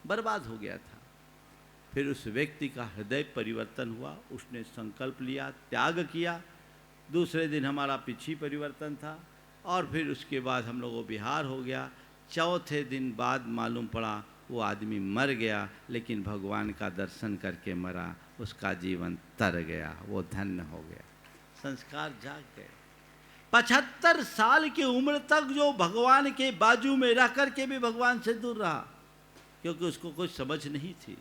बर्बाद हो गया था। फिर उस व्यक्ति का हृदय परिवर्तन हुआ, उसने संकल्प लिया, त्याग किया। दूसरे दिन हमारा पिछी परिवर्तन था और फिर उसके बाद हम लोगों को बिहार हो गया। चौथे दिन बाद मालूम पड़ा वो आदमी मर गया, लेकिन भगवान का दर्शन करके मरा, उसका जीवन तर गया, वो धन्य हो गया, संस्कार जाग गए। 75 साल की उम्र तक जो भगवान के बाजू में रह कर के भी भगवान से दूर रहा, क्योंकि उसको कुछ समझ नहीं थी।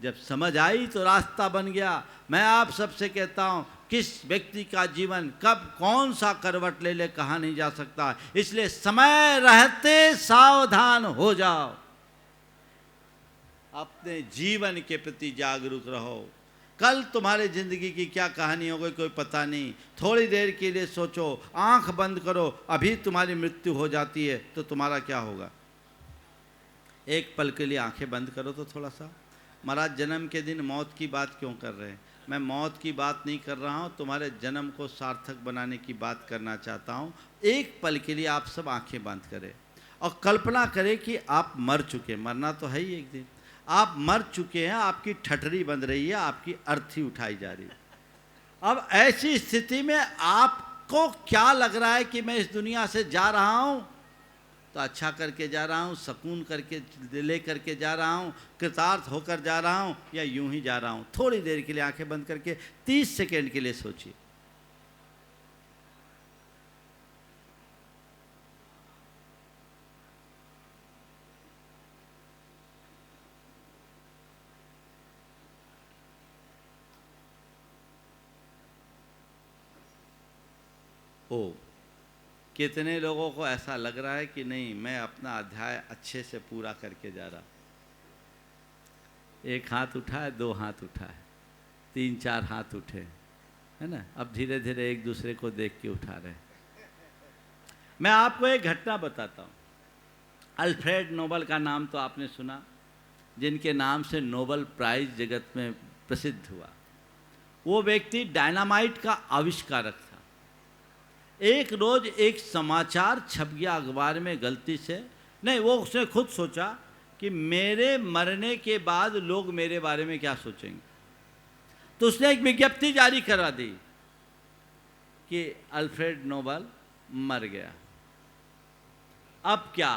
जब समझ आई तो रास्ता बन गया। मैं आप सबसे कहता हूँ, किस व्यक्ति का जीवन कब कौन सा करवट ले ले कहा नहीं जा सकता, इसलिए समय रहते सावधान हो जाओ। अपने जीवन के प्रति जागरूक रहो। कल तुम्हारे जिंदगी की क्या कहानी हो गई कोई पता नहीं। थोड़ी देर के लिए सोचो, आंख बंद करो, अभी तुम्हारी मृत्यु हो जाती है तो तुम्हारा क्या होगा। एक पल के लिए आंखें बंद करो तो थोड़ा सा। महाराज जन्म के दिन मौत की बात क्यों कर रहे हैं? मैं मौत की बात नहीं कर रहा हूँ, तुम्हारे जन्म को सार्थक बनाने की बात करना चाहता हूँ। एक पल के लिए आप सब आंखें बंद करें और कल्पना करें कि आप मर चुके। मरना तो है ही एक दिन। आप मर चुके हैं, आपकी ठठरी बंध रही है, आपकी अर्थी उठाई जा रही है। अब ऐसी स्थिति में आपको क्या लग रहा है कि मैं इस दुनिया से जा रहा हूँ तो अच्छा करके जा रहा हूँ, सकून करके ले करके जा रहा हूँ, कृतार्थ होकर जा रहा हूँ, या यूं ही जा रहा हूँ? थोड़ी देर के लिए आंखें बंद करके 30 सेकेंड के लिए सोचिए। ओ, कितने लोगों को ऐसा लग रहा है कि नहीं, मैं अपना अध्याय अच्छे से पूरा करके जा रहा। एक हाथ उठा है, 2 हाथ उठा है, 3-4 हाथ उठे, है ना। अब धीरे धीरे एक दूसरे को देख के उठा रहे। मैं आपको एक घटना बताता हूँ। अल्फ्रेड नोबल का नाम तो आपने सुना, जिनके नाम से नोबल प्राइज जगत में प्रसिद्ध हुआ। वो व्यक्ति डायनामाइट का आविष्कारक था। एक रोज एक समाचार छप गया अखबार में गलती से, नहीं, वो उसने खुद सोचा कि मेरे मरने के बाद लोग मेरे बारे में क्या सोचेंगे। तो उसने एक विज्ञप्ति जारी करा दी कि अल्फ्रेड नोबल मर गया। अब क्या,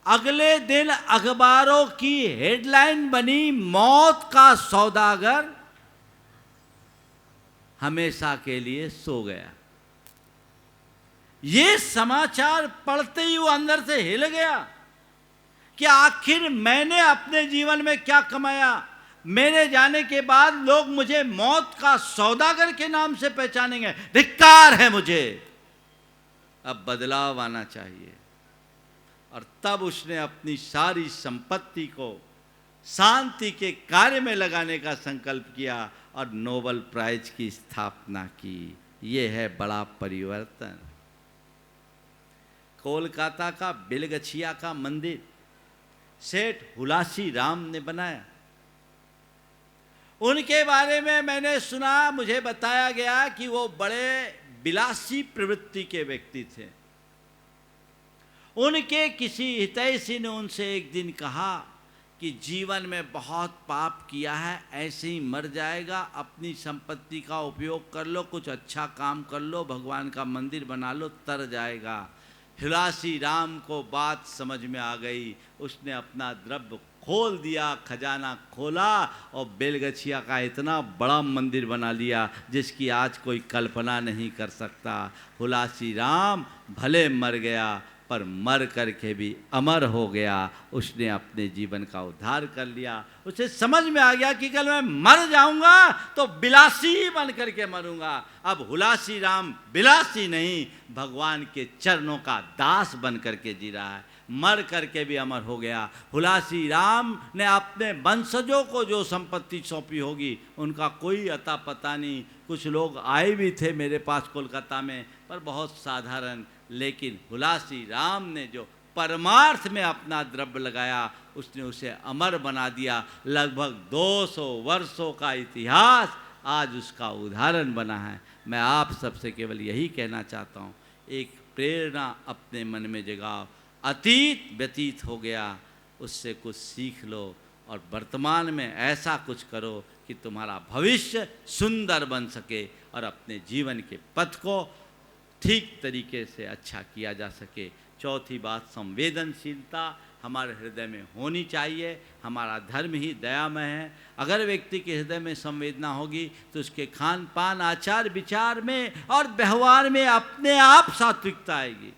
अगले दिन अखबारों की हेडलाइन बनी, मौत का सौदागर हमेशा के लिए सो गया। ये समाचार पढ़ते ही वो अंदर से हिल गया कि आखिर मैंने अपने जीवन में क्या कमाया। मेरे जाने के बाद लोग मुझे मौत का सौदागर के नाम से पहचानेंगे, धिक्कार है मुझे। अब बदलाव आना चाहिए। और तब उसने अपनी सारी संपत्ति को शांति के कार्य में लगाने का संकल्प किया और नोबल प्राइज की स्थापना की। ये है बड़ा परिवर्तन। कोलकाता का बेलगछिया का मंदिर सेठ हुलासी राम ने बनाया। उनके बारे में मैंने सुना, मुझे बताया गया कि वो बड़े विलासी प्रवृत्ति के व्यक्ति थे। उनके किसी हितैषी ने उनसे एक दिन कहा कि जीवन में बहुत पाप किया है, ऐसे ही मर जाएगा, अपनी संपत्ति का उपयोग कर लो, कुछ अच्छा काम कर लो, भगवान का मंदिर बना लो, तर जाएगा। हुलासी राम को बात समझ में आ गई। उसने अपना द्रव्य खोल दिया, खजाना खोला और बेलगछिया का इतना बड़ा मंदिर बना लिया जिसकी आज कोई कल्पना नहीं कर सकता। हुलासी राम भले मर गया पर मर करके भी अमर हो गया। उसने अपने जीवन का उद्धार कर लिया। उसे समझ में आ गया कि कल मैं मर जाऊंगा तो बिलासी बन करके मरूंगा। अब हुलासी राम बिलासी नहीं, भगवान के चरणों का दास बन करके जी रहा है। मर करके भी अमर हो गया। हुलासी राम ने अपने वंशजों को जो संपत्ति सौंपी होगी उनका कोई अता पता नहीं। कुछ लोग आए भी थे मेरे पास कोलकाता में, पर बहुत साधारण। लेकिन हुलासी राम ने जो परमार्थ में अपना द्रव्य लगाया, उसने उसे अमर बना दिया। लगभग 200 वर्षों का इतिहास आज उसका उदाहरण बना है। मैं आप सबसे केवल यही कहना चाहता हूँ, एक प्रेरणा अपने मन में जगाओ। अतीत व्यतीत हो गया, उससे कुछ सीख लो और वर्तमान में ऐसा कुछ करो कि तुम्हारा भविष्य सुंदर बन सके और अपने जीवन के पथ को ठीक तरीके से अच्छा किया जा सके। चौथी बात, संवेदनशीलता हमारे हृदय में होनी चाहिए। हमारा धर्म ही दयामय है। अगर व्यक्ति के हृदय में संवेदना होगी तो उसके खान पान, आचार विचार में और व्यवहार में अपने आप सात्विकता आएगी।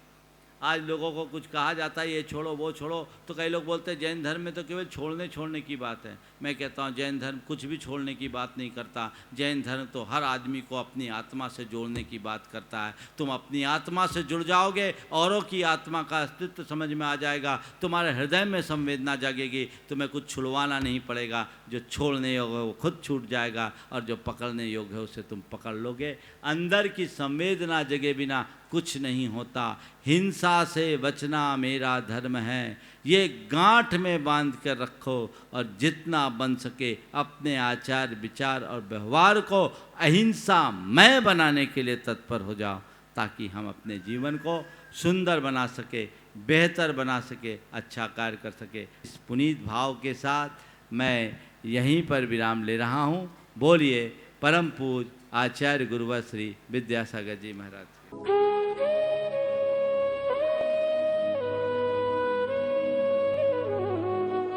आज लोगों को कुछ कहा जाता है, ये छोड़ो वो छोड़ो, तो कई लोग बोलते हैं जैन धर्म में तो केवल छोड़ने की बात है। मैं कहता हूँ जैन धर्म कुछ भी छोड़ने की बात नहीं करता। जैन धर्म तो हर आदमी को अपनी आत्मा से जोड़ने की बात करता है। तुम अपनी आत्मा से जुड़ जाओगे, औरों की आत्मा का अस्तित्व समझ में आ जाएगा, तुम्हारे हृदय में संवेदना जागेगी, तुम्हें कुछ छुड़वाना नहीं पड़ेगा। जो छोड़ने योग्य है वो खुद छूट जाएगा और जो पकड़ने योग्य है उसे तुम पकड़ लोगे। अंदर की संवेदना जगे बिना कुछ नहीं होता। हिंसा से बचना मेरा धर्म है, ये गांठ में बांध कर रखो और जितना बन सके अपने आचार विचार और व्यवहार को अहिंसामय बनाने के लिए तत्पर हो जाओ, ताकि हम अपने जीवन को सुंदर बना सके, बेहतर बना सके, अच्छा कार्य कर सके। इस पुनीत भाव के साथ मैं यहीं पर विराम ले रहा हूँ। बोलिए परम पूज्य आचार्य गुरुवर श्री विद्यासागर जी महाराज।